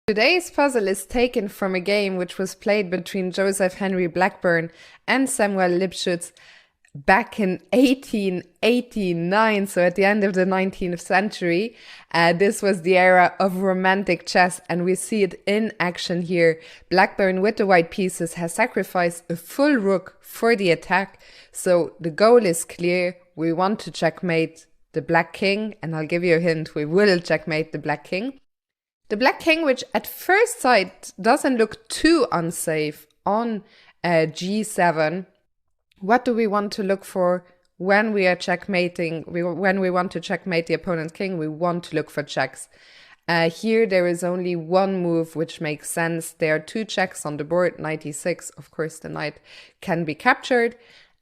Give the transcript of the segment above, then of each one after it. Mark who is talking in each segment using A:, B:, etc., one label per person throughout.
A: Today's puzzle is taken from a game which was played between Joseph Henry Blackburn and Samuel Lipschutz back in 1889, so at the end of the 19th century. This was the era of romantic chess, and we see it in action here. Blackburn, with the white pieces, has sacrificed a full rook for the attack, so the goal is clear. We want to checkmate the black king, and I'll give you a hint, we will checkmate the black king. The black king, which at first sight doesn't look too unsafe on g7. What do we want to look for when we are checkmating? When we want to checkmate the opponent's king, we want to look for checks. Here there is only one move which makes sense. There are two checks on the board, knight e6. Of course, the knight can be captured.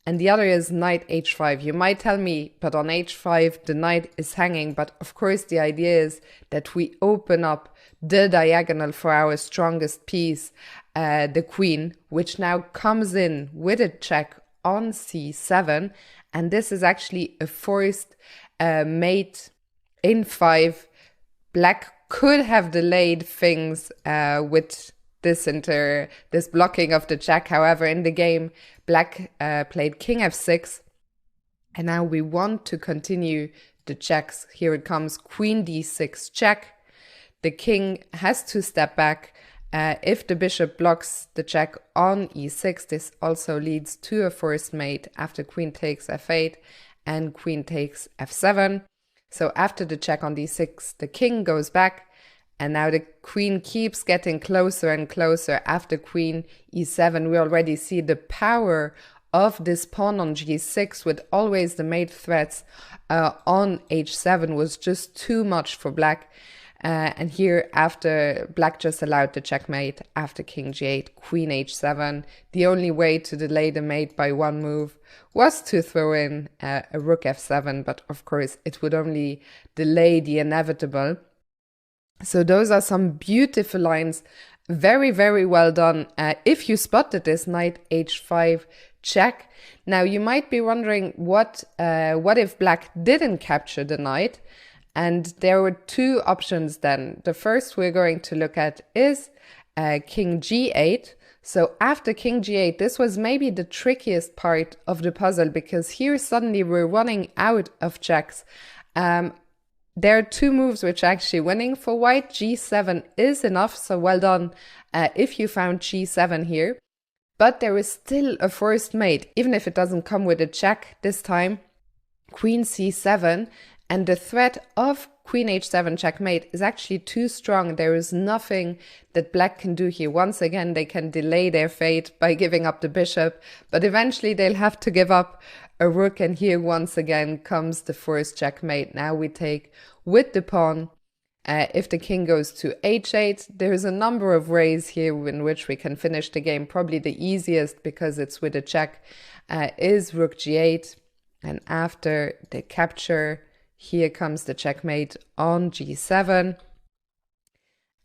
A: And the other is knight h5. You might tell me, but on h5 the knight is hanging. But of course the idea is that we open up the diagonal for our strongest piece, the queen, which now comes in with a check on c7. And this is actually a forced mate in 5. Black could have delayed things with this blocking of the check. However, in the game, Black played king f6, and now we want to continue the checks. Here it comes, queen d6 check. The king has to step back. If the bishop blocks the check on e6, this also leads to a forced mate after queen takes f8 and queen takes f7. So after the check on d6, the king goes back. And now the queen keeps getting closer and closer. After queen e7, we already see the power of this pawn on g6 with always the mate threats on h7 was just too much for black. And here, after black just allowed the checkmate after king g8, queen h7, the only way to delay the mate by one move was to throw in a rook f7. But of course, it would only delay the inevitable. So those are some beautiful lines. Very, very well done. If you spotted this knight h5 check. Now you might be wondering what if black didn't capture the knight? And there were two options then. The first we're going to look at is king g8. So after king g8, this was maybe the trickiest part of the puzzle, because here suddenly we're running out of checks. There are two moves which are actually winning. For white, g7 is enough, so well done if you found g7 here. But there is still a forced mate, even if it doesn't come with a check this time. Queen c7, and the threat of queen h7 checkmate is actually too strong. There is nothing that black can do here. Once again, they can delay their fate by giving up the bishop, but eventually they'll have to give up a rook, and here once again comes the forced checkmate. Now we take with the pawn. If the king goes to h8, there's a number of ways here in which we can finish the game. Probably the easiest, because it's with a check, is rook g8, and after the capture, here comes the checkmate on g7.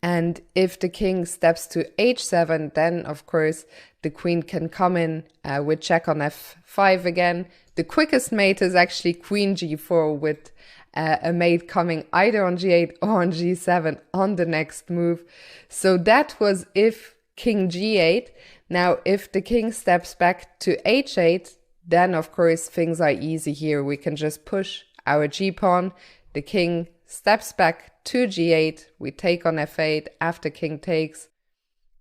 A: And if the king steps to h7, then of course the queen can come in with check on f5 again. The quickest mate is actually queen g4, with a mate coming either on g8 or on g7 on the next move. So that was if king g8. Now if the king steps back to h8, then of course things are easy here. We can just push our g-pawn. The king steps back to g8, we take on f8 after king takes.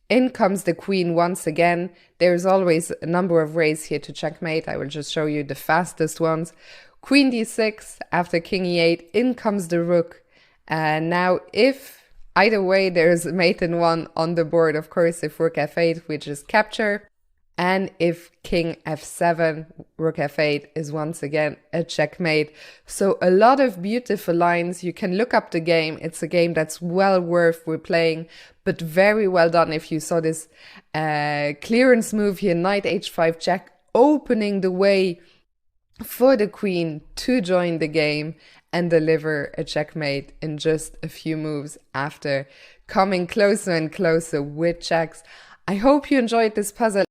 A: In comes the queen once again. There's always a number of ways here to checkmate. I will just show you the fastest ones. Queen d6 after king e8, in comes the rook. Now if either way there's a mate in one on the board, of course if rook f8 we just capture. And if king f7, rook f8 is once again a checkmate. So a lot of beautiful lines. You can look up the game. It's a game that's well worth replaying, but very well done. If you saw this clearance move here, knight h5 check, opening the way for the queen to join the game and deliver a checkmate in just a few moves after coming closer and closer with checks. I hope you enjoyed this puzzle.